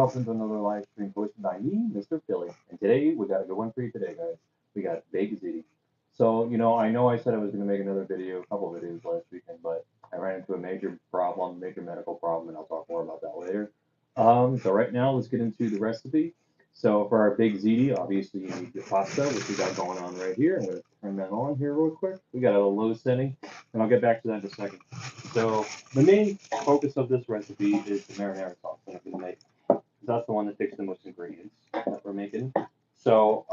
welcome to another live stream hosted by me, Mr. Philly. And today we got a good one for you today, guys. We got baked ziti. So, I know I said I was going to make another video, a couple of videos last weekend, but I ran into a major problem, major medical problem, and I'll talk more about that later. So right now, let's get into the recipe. So for our baked ziti, obviously you need your pasta, which we got going on right here. I'm going to turn that on here real quick. We got a low setting, and I'll get back to that in a second. So the main focus of this recipe is the marinara sauce that I'm going to make. That's the one that takes the most ingredients that we're making. So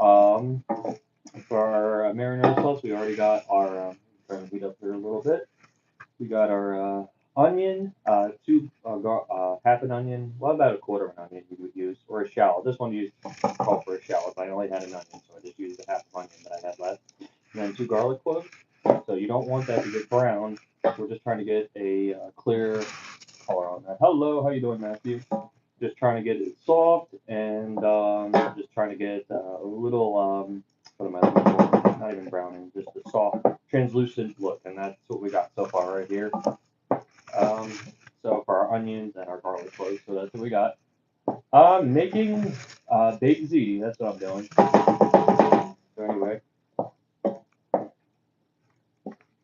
for our marinara sauce, we already got our, trying to heat up here a little bit. We got our onion, half an onion, well, about a quarter of an onion you would use, or a shallot. This one used called for a shallot, but I only had an onion, so I just used the half of onion that I had left. And then 2 garlic cloves. So you don't want that to get brown. We're just trying to get a clear color on that. Hello, how you doing, Matthew? Just trying to get it soft and just trying to get a little, what am I looking for? Not even browning, just a soft, translucent look. And that's what we got so far right here. So for our onions and our garlic cloves, so that's what we got. Making baked ziti, that's what I'm doing. So anyway.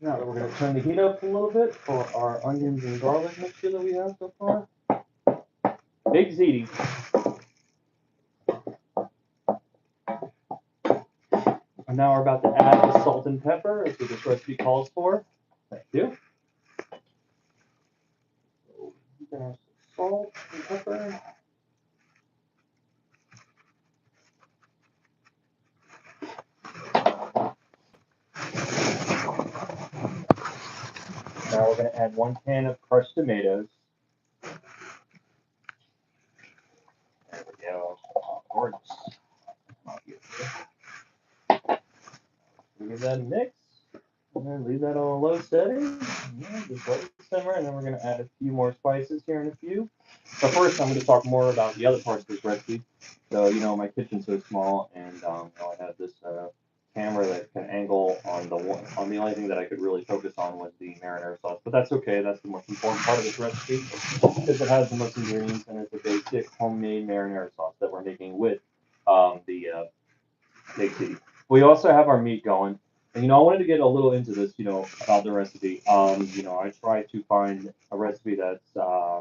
Now we're going to turn the heat up a little bit for our onions and garlic mixture that we have so far. Baked ziti. And now we're about to add the salt and pepper, as what this recipe calls for. Thank you. So we're going to have some salt and pepper. Now we're going to add 1 can of crushed tomatoes. There we go. Gorgeous. We give that a mix. And then leave that on a low setting. Yeah, just let it simmer, and then we're going to add a few more spices here in a few. But first, I'm going to talk more about the other parts of this recipe. So, my kitchen's so small, and I have this camera that can angle on the only thing that I could really focus on was the marinara sauce. But that's okay. That's the most important part of this recipe because it has the most ingredients, and it's a basic homemade marinara sauce that we're making with the baked ziti. We also have our meat going. And, I wanted to get a little into this, about the recipe. I try to find a recipe that's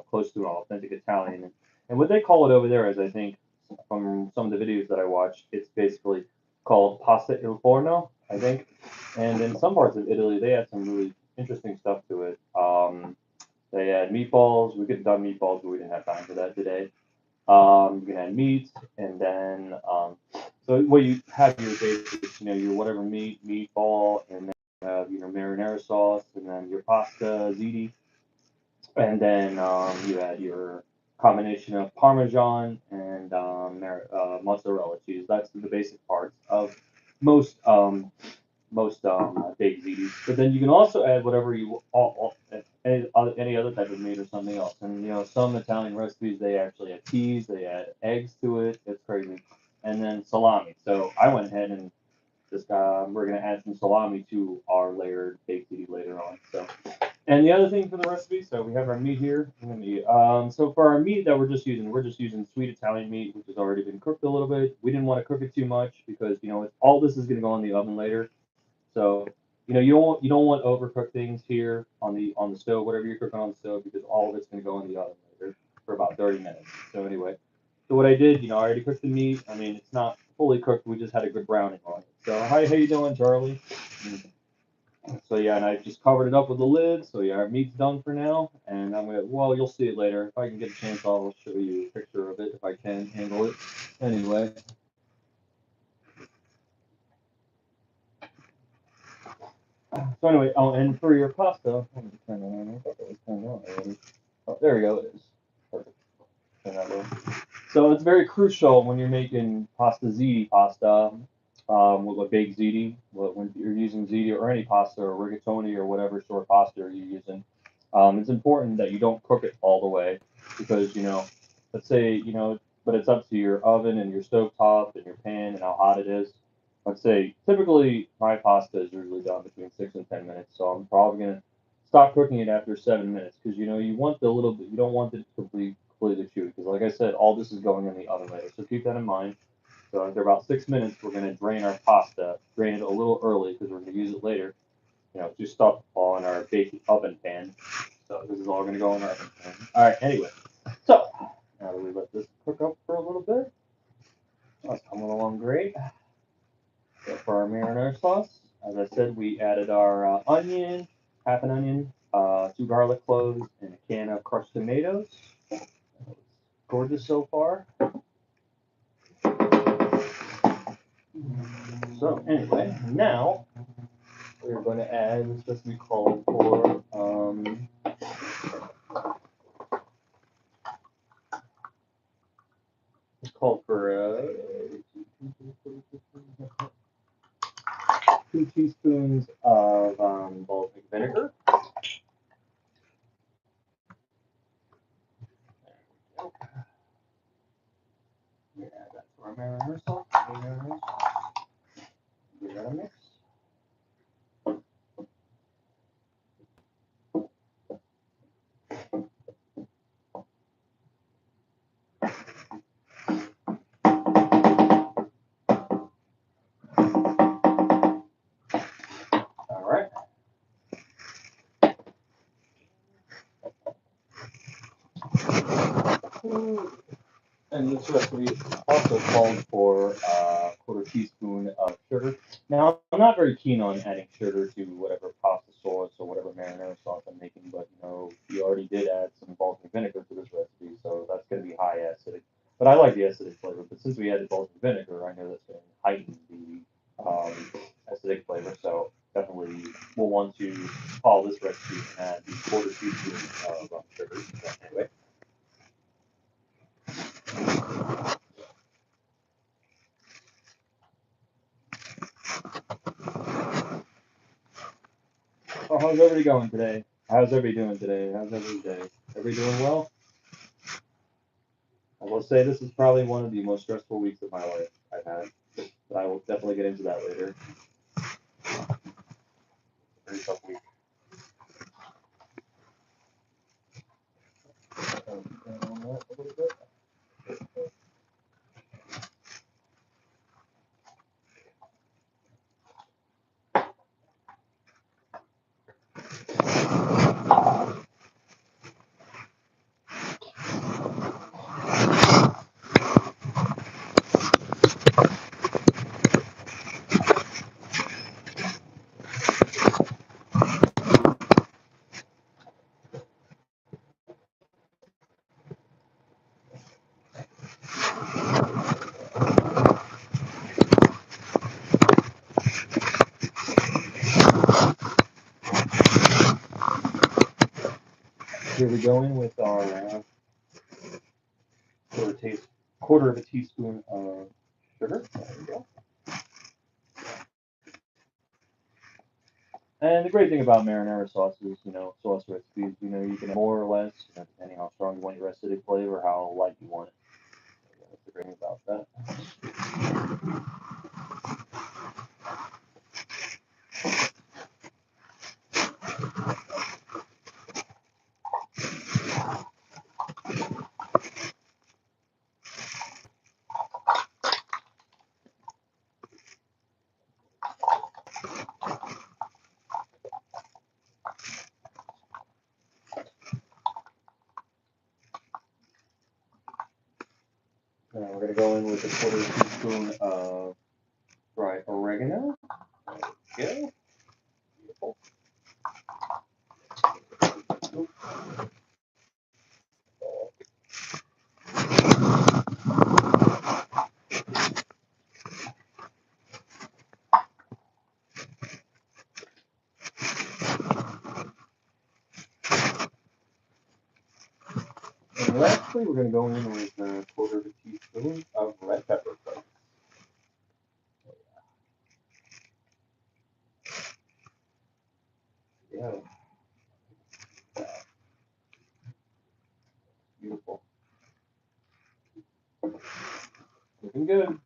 close to an authentic Italian. And what they call it over there is, I think, from some of the videos that I watched, it's basically called pasta il forno, I think. And in some parts of Italy, they add some really interesting stuff to it. They add meatballs. We could have done meatballs, but we didn't have time for that today. You can add meat, and then so what you have your basics, your whatever meat, meatball, and then you have your marinara sauce, and then your pasta ziti, and then you add your combination of Parmesan and mozzarella cheese. That's the basic parts of most baked zitis. But then you can also add whatever any other type of meat or something else. And some Italian recipes they actually add cheese, they add eggs to it. It's crazy. And then salami. So I went ahead and just we're gonna add some salami to our layered baked ziti later on. So. And the other thing for the recipe, so we have our meat here. So for our meat that we're just using sweet Italian meat, which has already been cooked a little bit. We didn't want to cook it too much because all this is going to go in the oven later. So you don't want overcooked things here on the stove, whatever you're cooking on the stove, because all of it's going to go in the oven later for about 30 minutes. So anyway, so what I did, I already cooked the meat. I mean, it's not fully cooked. We just had a good browning on it. So how you doing, Charlie? So yeah, and I just covered it up with the lid. So yeah, our meat's done for now, and you'll see it later. If I can get a chance, I'll show you a picture of it if I can handle it. Anyway. So anyway, and for your pasta, let me turn that on. I thought that was turned on already. Oh, there we go. It is. Perfect. Turn that on. So it's very crucial when you're making pasta ziti pasta. With a baked ziti, when you're using ziti or any pasta or rigatoni or whatever sort of pasta you're using, it's important that you don't cook it all the way because let's say but it's up to your oven and your stove top and your pan and how hot it is. Let's say typically my pasta is usually done between 6 and 10 minutes, so I'm probably gonna stop cooking it after 7 minutes because you want you don't want it to hopefully to chew, because like I said, all this is going in the oven later. So keep that in mind. So after about 6 minutes, we're going to drain our pasta, drain it a little early because we're going to use it later. Just stuff all in our baking oven pan. So this is all going to go in our oven pan. All right, anyway. So now that we let this cook up for a little bit, it's coming along great. So for our marinara sauce, as I said, we added our onion, half an onion, 2 garlic cloves, and a can of crushed tomatoes. Gorgeous so far. So anyway, now we're going to add what's supposed to be called for it's called for 2 teaspoons of balsamic vinegar. We add that to our marinara sauce. Give that a mix. All right. And this recipe also called for a 1/4 teaspoon of sugar. Now, I'm not very keen on adding sugar to whatever pasta sauce or whatever marinara sauce I'm making, but we already did add some balsamic vinegar to this recipe, so that's going to be high acidic. But I like the acidic flavor. But since we added balsamic vinegar, I know that's going to heighten the acidic flavor. So definitely we'll want to follow this recipe and add the 1/4 teaspoon of sugar. So anyway. Oh, how's everybody going today? How's everybody doing today? How's everybody day? Everybody doing well? I will say this is probably one of the most stressful weeks of my life I've had, but I will definitely get into that later. Very tough week. Here we go in with our quarter of a teaspoon of sugar. There we go. And the great thing about marinara sauces, sauce recipes, you can more or less, depending how strong you want your acidic flavor, how light you want it. That's the great thing about that. Now we're going to go in with a 1/4 teaspoon of dried oregano. There we go. Beautiful. And lastly, we're going to go in with a 1/4 teaspoon of red pepper flakes. Yeah. Beautiful. Looking good.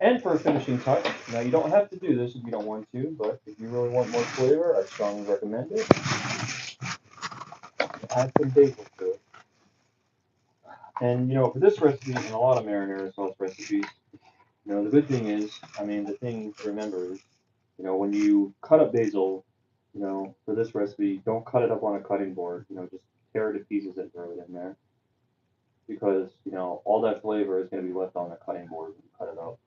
And for a finishing touch, now you don't have to do this if you don't want to, but if you really want more flavor, I strongly recommend it. Add some basil to it. And for this recipe and a lot of marinara sauce recipes, the good thing is, the thing to remember is, when you cut up basil, for this recipe, don't cut it up on a cutting board. Just tear it to pieces and throw it in there because all that flavor is going to be left on the cutting board when you cut it up.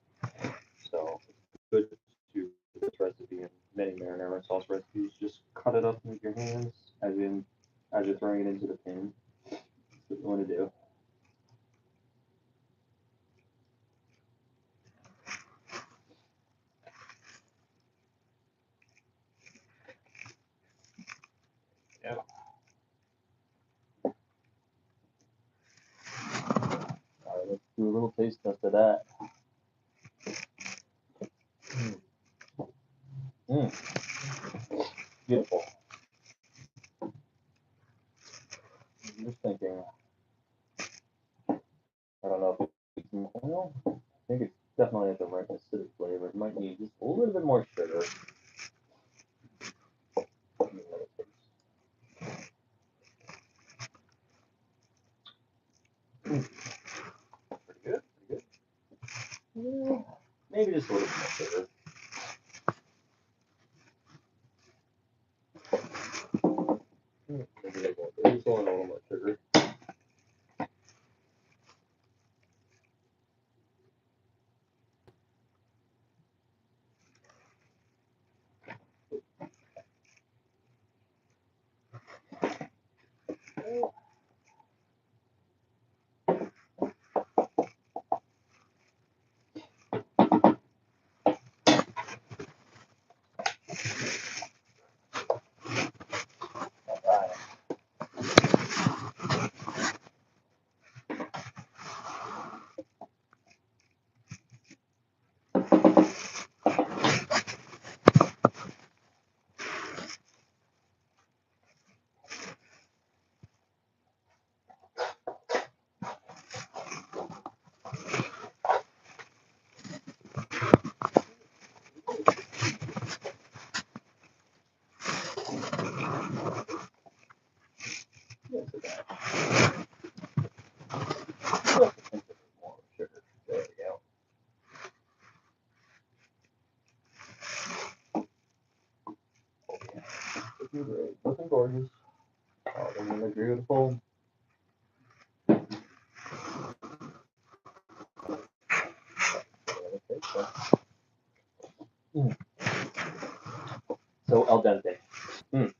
So it's good to this recipe and many marinara sauce recipes. Just cut it up with your hands as you're throwing it into the pan. That's what you want to do. Yeah. All right, let's do a little taste test of that. Mm. Beautiful. I'm just thinking, I don't know if it's oil. I think it's definitely has the right acidic flavor. It might need just a little bit more sugar. Pretty good, pretty good. Yeah, maybe just a little bit more sugar. Maybe just a little more sugar. More sugar. There we go. Looking great. Looking gorgeous. Looking beautiful. Mm. So al dente. Mm.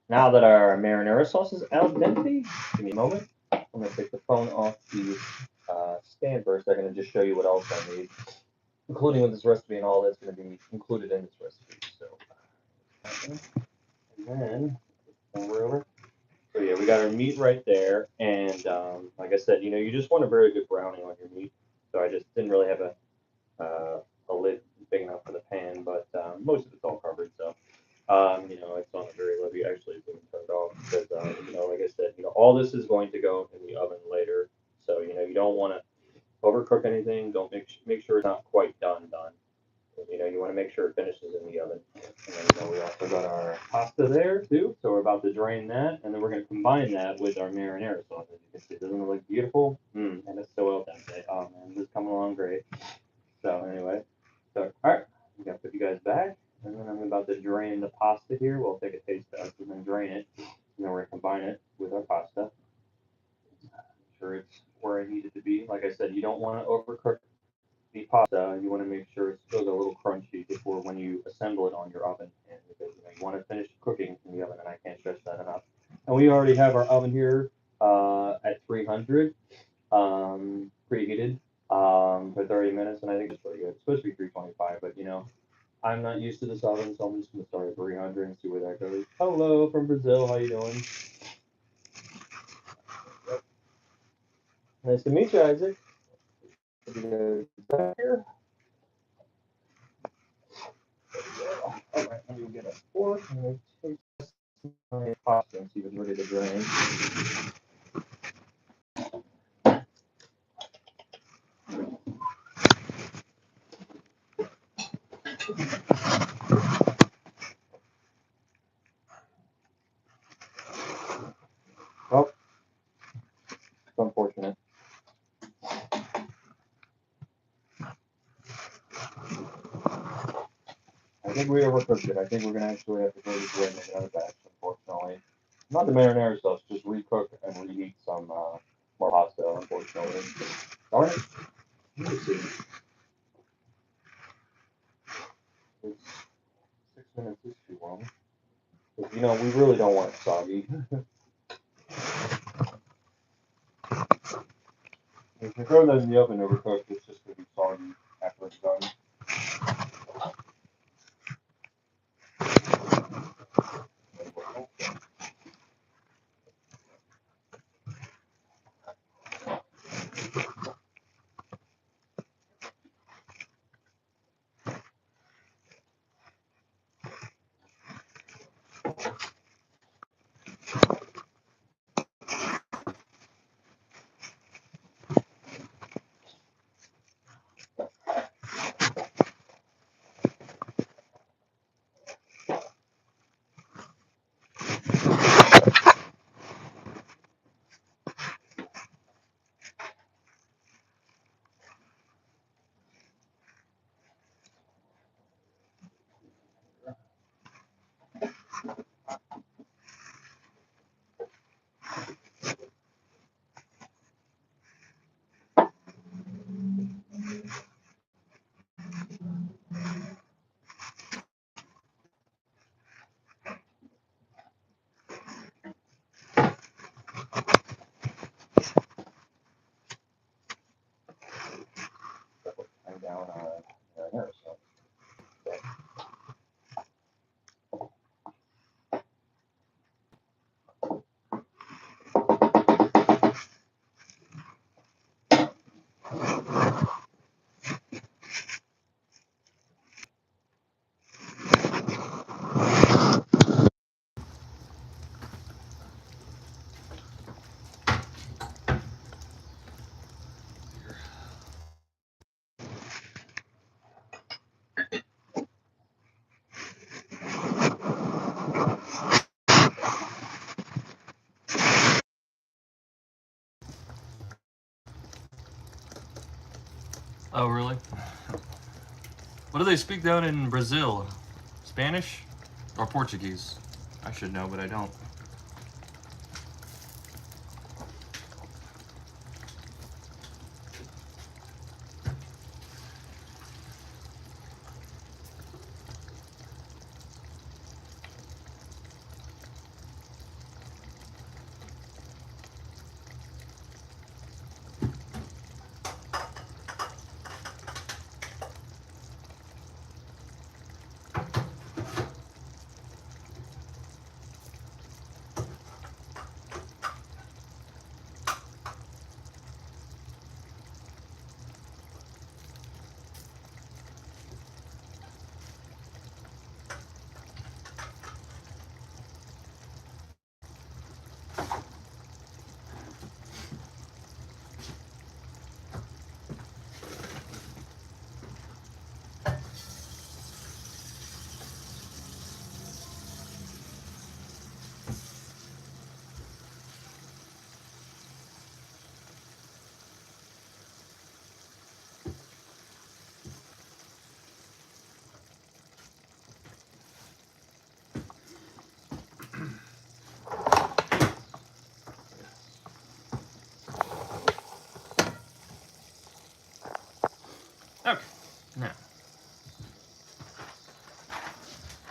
Now that our marinara sauce is al dente, give me a moment. I'm going to take the phone off the stand first. I'm going to just show you what else I need, including with this recipe and all that's going to be included in this recipe. So, and then, over. So yeah, we got our meat right there, and like I said, you just want a very good browning on your meat. So I just didn't really have a lid big enough for the pan, but most of it's all covered. So it's on a very low heat. Actually, it's even turned off because like I said, all this is going to go in the oven later. So you don't want to overcook anything. Don't make sure it's not quite done. You want to make sure it finishes in the oven. And then we also got our pasta there too. So we're about to drain that, and then we're going to combine that with our marinara sauce. As you can see, doesn't it look beautiful? And it's so well done. Oh man, this is coming along great. So anyway, so all right, I'm gonna put you guys back, and then I'm about to drain the pasta here. We'll take a taste test and then drain it, and then we're gonna combine it with our pasta. Make sure it's where I need it to be. Like I said, you don't want to overcook the pasta. You want to make sure it's still a little crunchy before when you assemble it on your oven pan because you want to finish cooking in the oven, and I can't stress that enough. And we already have our oven here at 300 preheated for 30 minutes, and I think it's pretty good. It's supposed to be 325, but I'm not used to this oven, so I'm just gonna start at 300 and see where that goes. Hello from Brazil, how you doing? Yep. Nice to meet you, Isaac. You guys back here? All right, let me get a fork and take my pasta and see if it's ready to drain. think we overcooked it. I think we're gonna actually have to throw this away and make another batch, unfortunately. Not the marinara sauce, just recook and reheat some more pasta, unfortunately. Darn it. Let me see. It's 6 minutes is too long. But, you know, we really don't want it soggy. If you throw that in the oven overcooked, it's just gonna be soggy after it's done. Hang down marinara sauce. Oh, really? What do they speak down in Brazil? Spanish or Portuguese? I should know, but I don't. Okay, now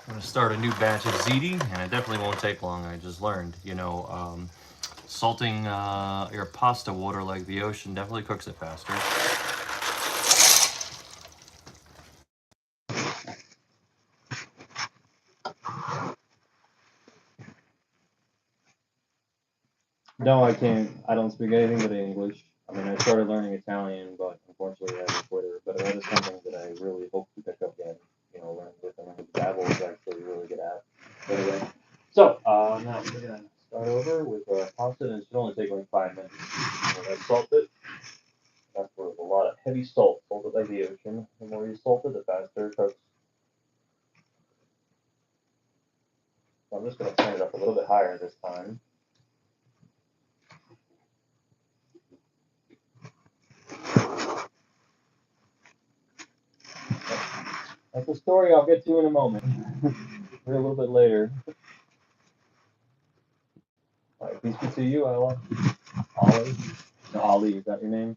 I'm gonna start a new batch of ziti, and it definitely won't take long. I just learned, salting your pasta water like the ocean definitely cooks it faster. No, I can't. I don't speak anything but English. I mean, I started learning Italian, but unfortunately I had to quit it. But that is something that I really hope to pick up again. You know, learn with them. Babel is actually really good at. But anyway, so now we're gonna start over with pasta, and it should only take like 5 minutes. We're gonna salt it. That's with a lot of heavy salt, salted like the ocean. The more you salt it, the faster it cooks. So I'm just gonna turn it up a little bit higher this time. That's a story I'll get to in a moment. We're a little bit later. All right, peace be to you, Ella. Ollie. No, Ollie, is that your name?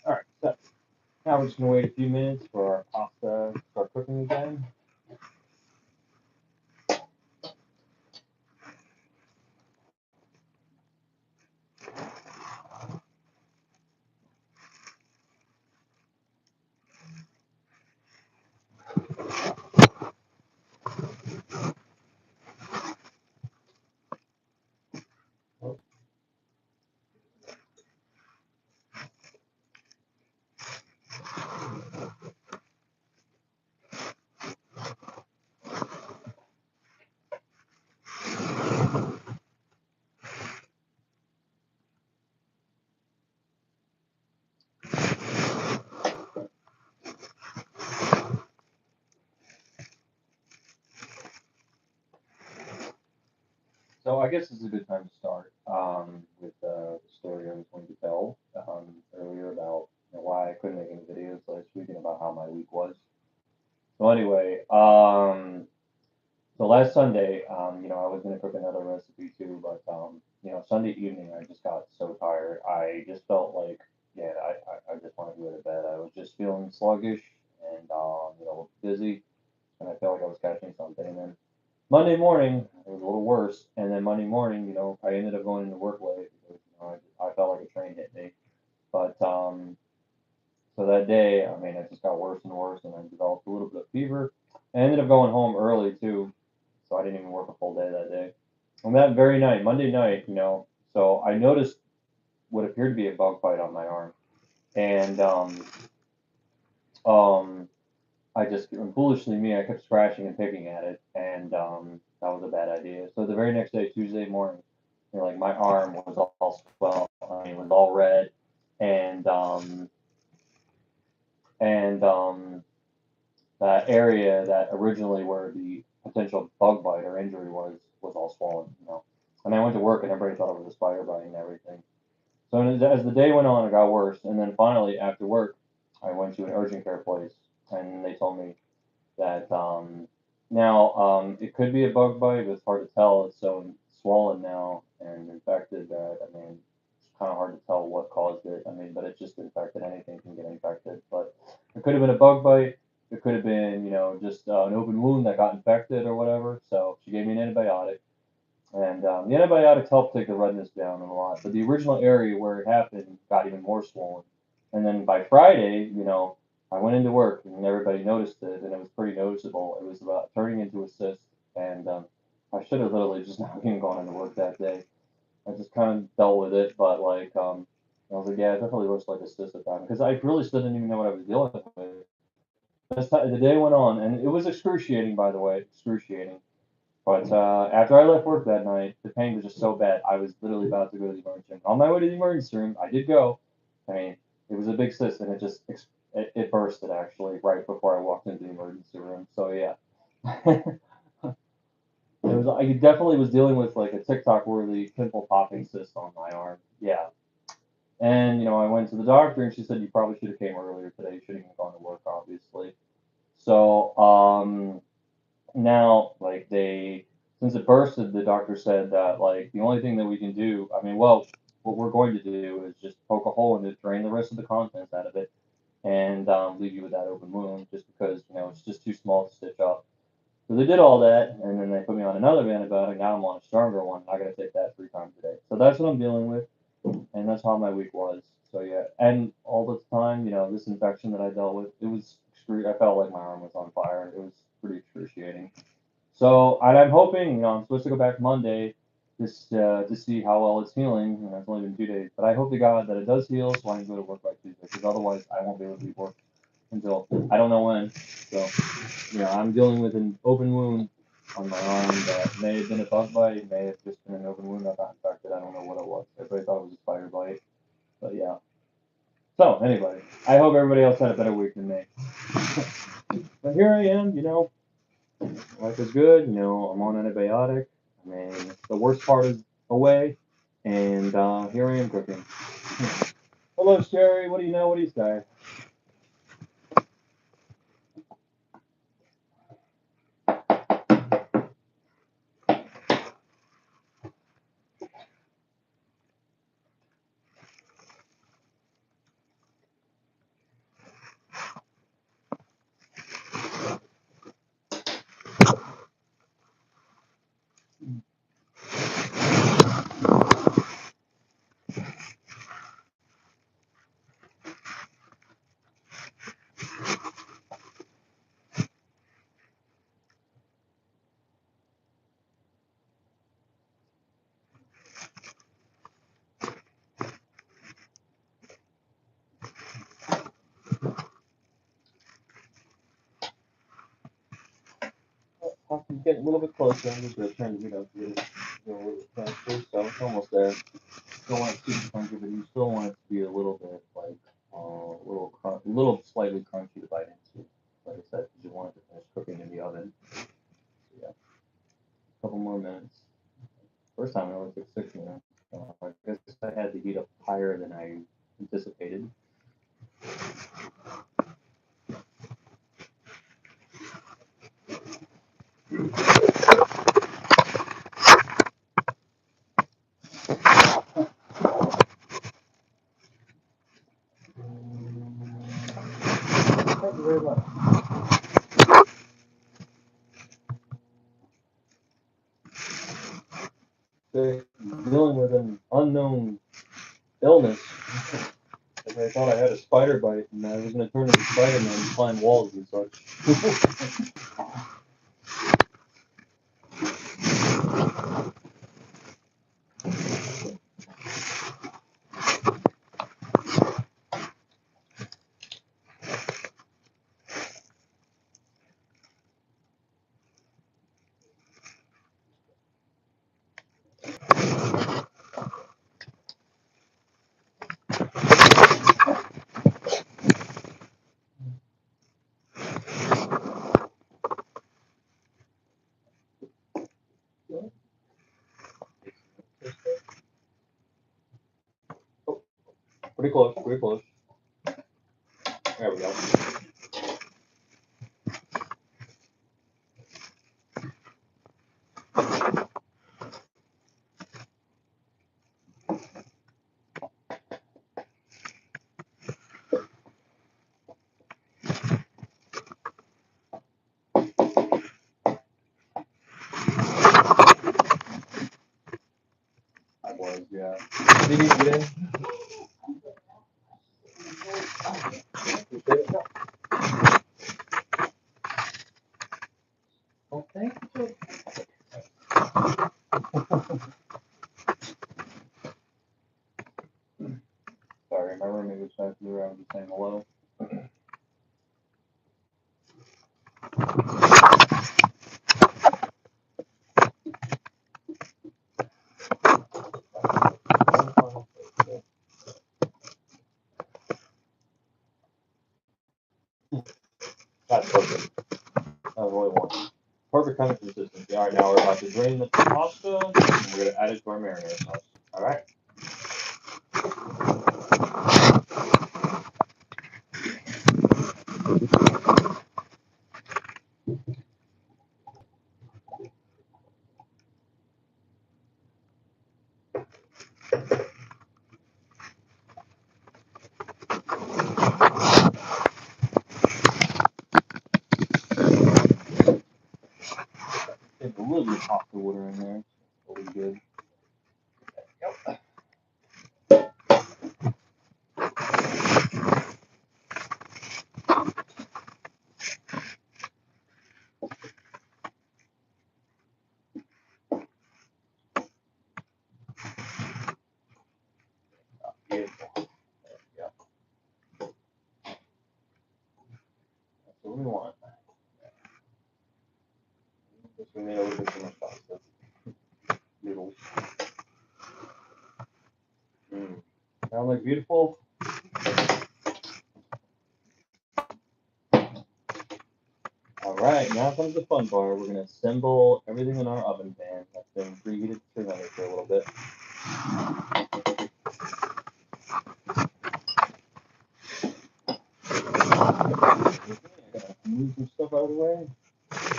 All right, so now we're just gonna wait a few minutes for our pasta to start cooking again. So I guess this is a good time to start with the story I was going to tell earlier about why I couldn't make any videos last week and about how my week was. So anyway, so last Sunday, I was gonna cook another recipe too, but Sunday evening I just got so tired. I just felt like, yeah, I just wanted to go to bed. I was just feeling sluggish and busy, and I felt like I was catching something. And then Monday morning it was a little worse, and then Monday morning, I ended up going into work late because I felt like a train hit me. But so that day, I mean, it just got worse and worse, and I developed a little bit of fever. I ended up going home early too, so I didn't even work a full day that day. On that very night, Monday night, so I noticed what appeared to be a bug bite on my arm, and um, I just foolishly me, I kept scratching and picking at it, and that was a bad idea. So the very next day, Tuesday morning, like my arm was all swelled, I mean, it was all red, and and that area that originally where the potential bug bite or injury was all swollen. And I went to work and everybody thought it was a spider bite and everything. So as the day went on, it got worse. And then finally, after work, I went to an urgent care place and they told me that now it could be a bug bite, but it's hard to tell. It's so swollen now and infected that I mean it's kind of hard to tell what caused it. I mean, but it's just infected. Anything can get infected. But it could have been a bug bite. It could have been just an open wound that got infected or whatever. So she gave me an antibiotic. And the antibiotics helped take the redness down a lot, but the original area where it happened got even more swollen. And then by Friday, I went into work and everybody noticed it, and it was pretty noticeable. It was about turning into a cyst, and I should have literally just not even gone into work that day. I just kind of dealt with it, but like I was like, yeah, it definitely looks like a cyst at the time because I really still didn't even know what I was dealing with. The day went on, and it was excruciating, by the way, excruciating. But after I left work that night, the pain was just so bad. I was literally about to go to the emergency room. On my way to the emergency room, I did go. I mean, it was a big cyst, and it bursted actually right before I walked into the emergency room. So yeah, it was. I definitely was dealing with like a TikTok worthy pimple popping cyst on my arm. Yeah, and I went to the doctor, and she said you probably should have came earlier today. You shouldn't have gone to work, obviously. So now like since it bursted, the doctor said that like the only thing that we can do, I mean, well, what we're going to do is just poke a hole in it, drain the rest of the contents out of it, and leave you with that open wound, just because it's just too small to stitch up. So they did all that, and then they put me on another antibiotic. Now I'm on a stronger one. I got to take that 3 times a day. So that's what I'm dealing with, and that's how my week was. So yeah, and all the time, this infection that I dealt with, it was I felt like my arm was on fire. It was pretty excruciating. So, and I'm hoping, I'm supposed to go back Monday just to see how well it's healing. It's only been 2 days, but I hope to God that it does heal so I can go to work by Tuesday, because otherwise I won't be able to be work until I don't know when. So, I'm dealing with an open wound on my arm that may have been a bug bite, may have just been an open wound that got infected. I don't know what it was. Everybody thought it was a spider bite, but yeah. So, anyway, I hope everybody else had a better week than me. But here I am, life is good. I'm on antibiotic. I mean, the worst part is away, and here I am cooking. Hello, Sherry. What do you know? What do you say? I'm getting a little bit closer. I'm just going to turn the heat up to get it a little bit faster. So it's almost there. Don't want it too crunchy, but you still want it to be a little bit like a little slightly crunchy to bite into. Like I said, because you want it to finish cooking in the oven. So yeah, a couple more minutes. First time it only took 6 minutes. I guess I had to heat up higher than I anticipated. Thank you very much. Dealing with an unknown illness. I thought I had a spider bite, and I was going to turn into Spider-Man and climb walls and such. Oh, pretty close, pretty close. There we go. I was, yeah. Did you get in? Oh, thank you. Sorry, my roommate was trying to do around just saying hello. That's perfect. That's what I want. Perfect kind of consistency. All right, now we're about to drain the pasta, and we're going to add it to our marinara sauce. All right. There's a little bit of pasta water in there. It'll be good. Yep. Beautiful. Yeah. That's what we want. Just we made a little bit too much pasta. Noodles. Sound like beautiful? All right, now comes the fun part. We're gonna assemble everything in our oven pan. That's been preheated to 300 for a little bit. Okay, I gotta move some stuff out of the way.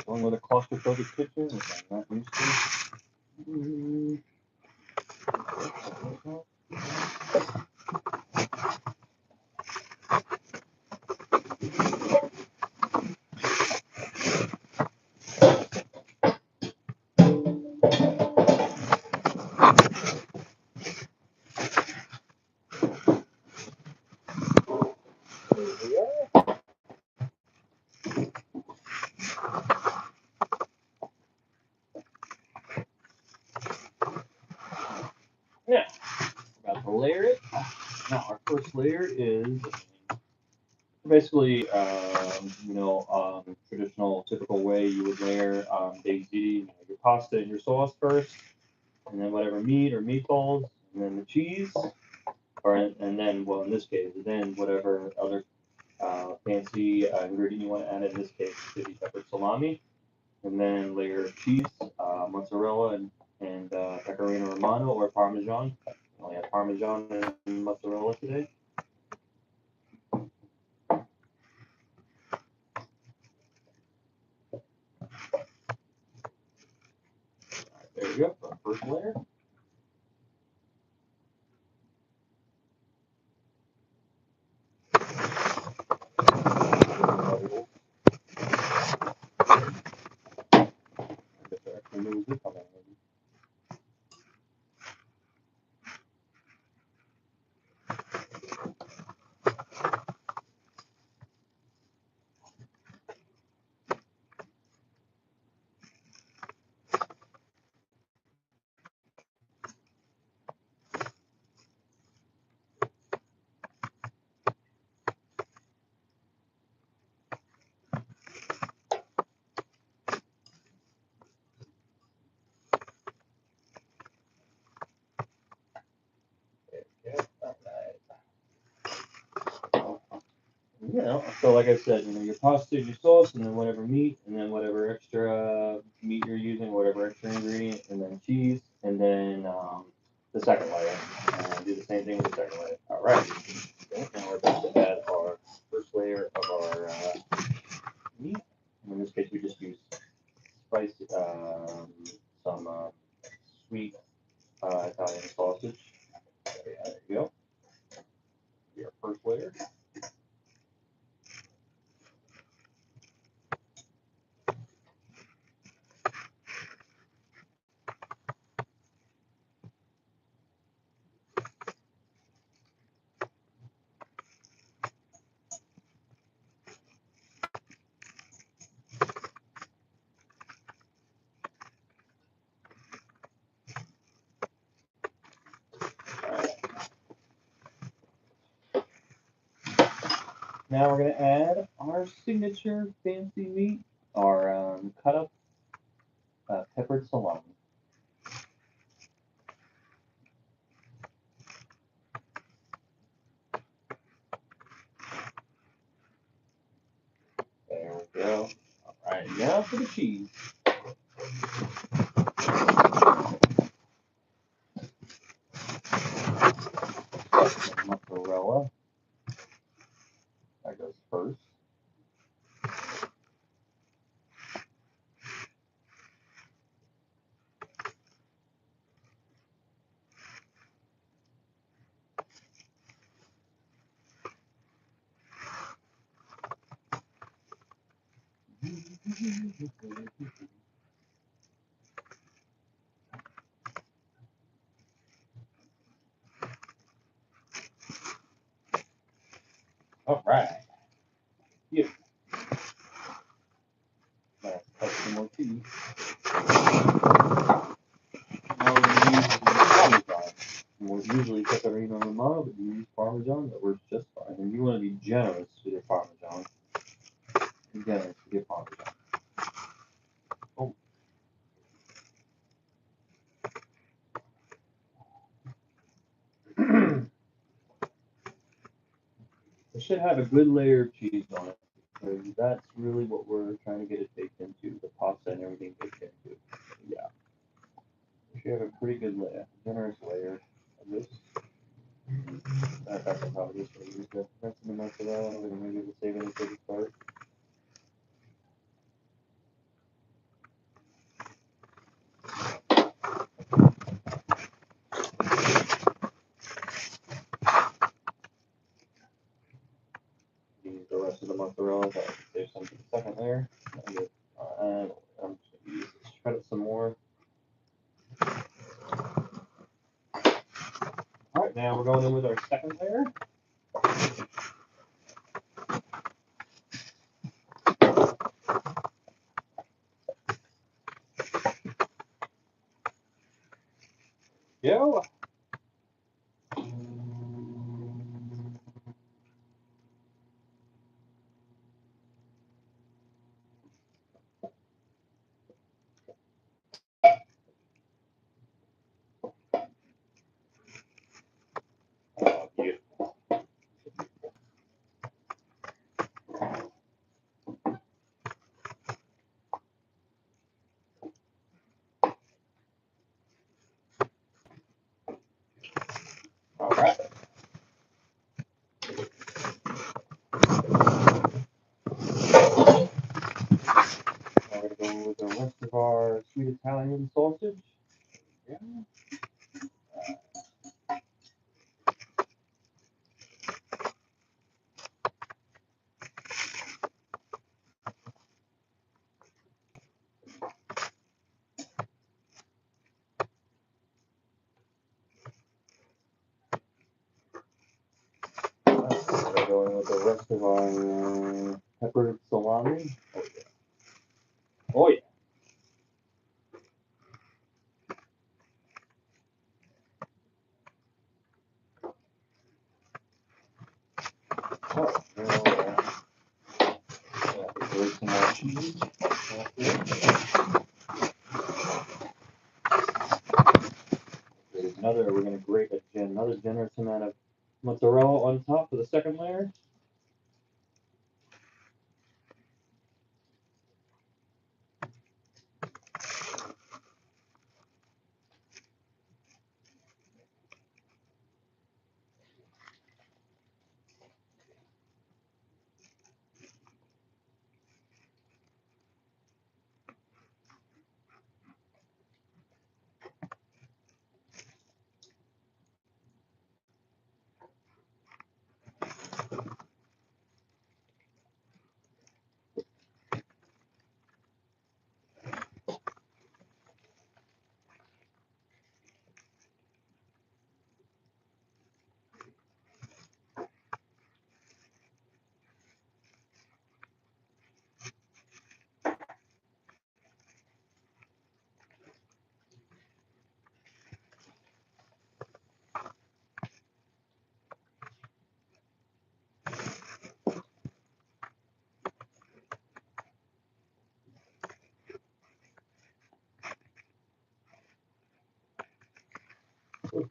Going with a claustrophobic kitchen, which I'm not used to. Yeah, about to layer it. Now our first layer is basically, traditional, typical way you would layer baked ziti, your pasta and your sauce first, and then whatever meat or meatballs, and then the cheese, and then, well, in this case, then whatever other fancy ingredient you want to add. In this case, chili pepper salami, and then layer of cheese, mozzarella, and pecorino romano or parmesan. I only have parmesan and mozzarella today. There you go, our first layer. So like I said, your pasta, your sauce, and then whatever meat, and then whatever extra meat you're using, whatever extra ingredient, and then cheese, and then the second layer. And do the same thing with the second layer. All right. Okay, now we're about to add our first layer of our meat. In this case, we just use spicy, some sweet Italian sausage. There you go. Your first layer. Now we're going to add our signature fancy meat, our cut up peppered salami. There we go. All right, now for the cheese. Mozzarella. That goes first. All right. Yeah. Now, cut some more cheese. Now we're going to use Parmesan. We'll usually pecorino romano, but you use Parmesan, that works just fine. And you want to be generous with your Parmesan. Generous with your Parmesan. Oh. It should have a good layer of cheese on it. So that's really what we're trying to get it baked into, the pasta and everything baked into. Yeah. for that. We're gonna maybe save any for this part. Use the rest of the mozzarella, but save some for the second layer. And I'm just gonna use this shred some more. All right, now we're going in with our second layer. Yo. Beautiful. All right. Now we're gonna go with the rest of our sweet Italian sausage. Yeah. We're going with the rest of our peppered salami. Oh yeah. Oh yeah. Grate some more cheese. We're gonna grate another generous amount of mozzarella on top for the second layer. Okay.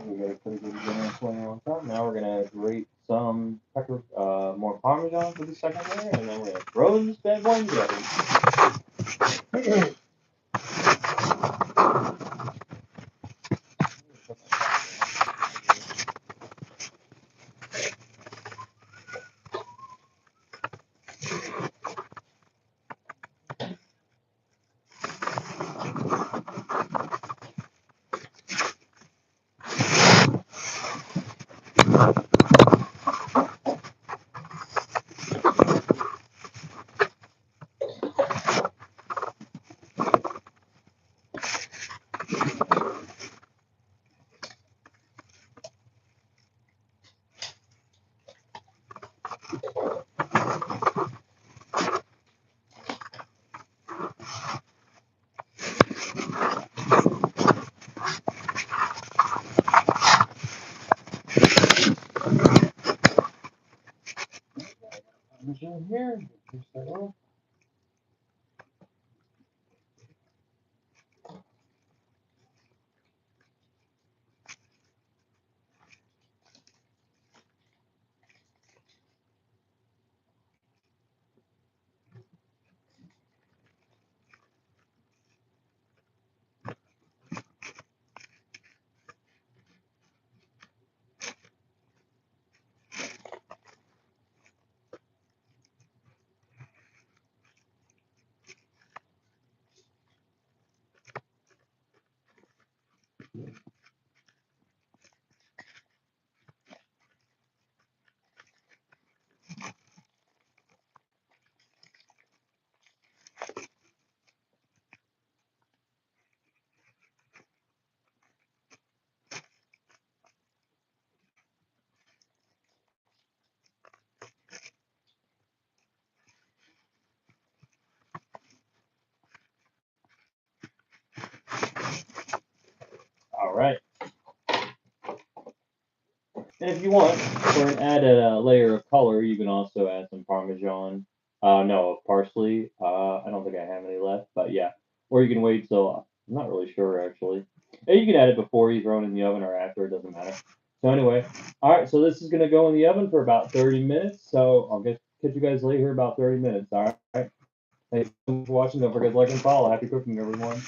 We got a pretty good generous layer on top. Now we're gonna grate some more Parmesan for the second layer, and then we're gonna throw this bad boy in the oven. All right. And if you want, for an added layer of color, you can also add some Parmesan. No, parsley. I don't think I have any left, but yeah. Or you can wait till, I'm not really sure actually. And you can add it before you throw it in the oven or after, it doesn't matter. So anyway, all right, so this is going to go in the oven for about 30 minutes. So I'll catch you guys later here about 30 minutes. All right. Thanks for watching. Don't forget to like and follow. Happy cooking, everyone.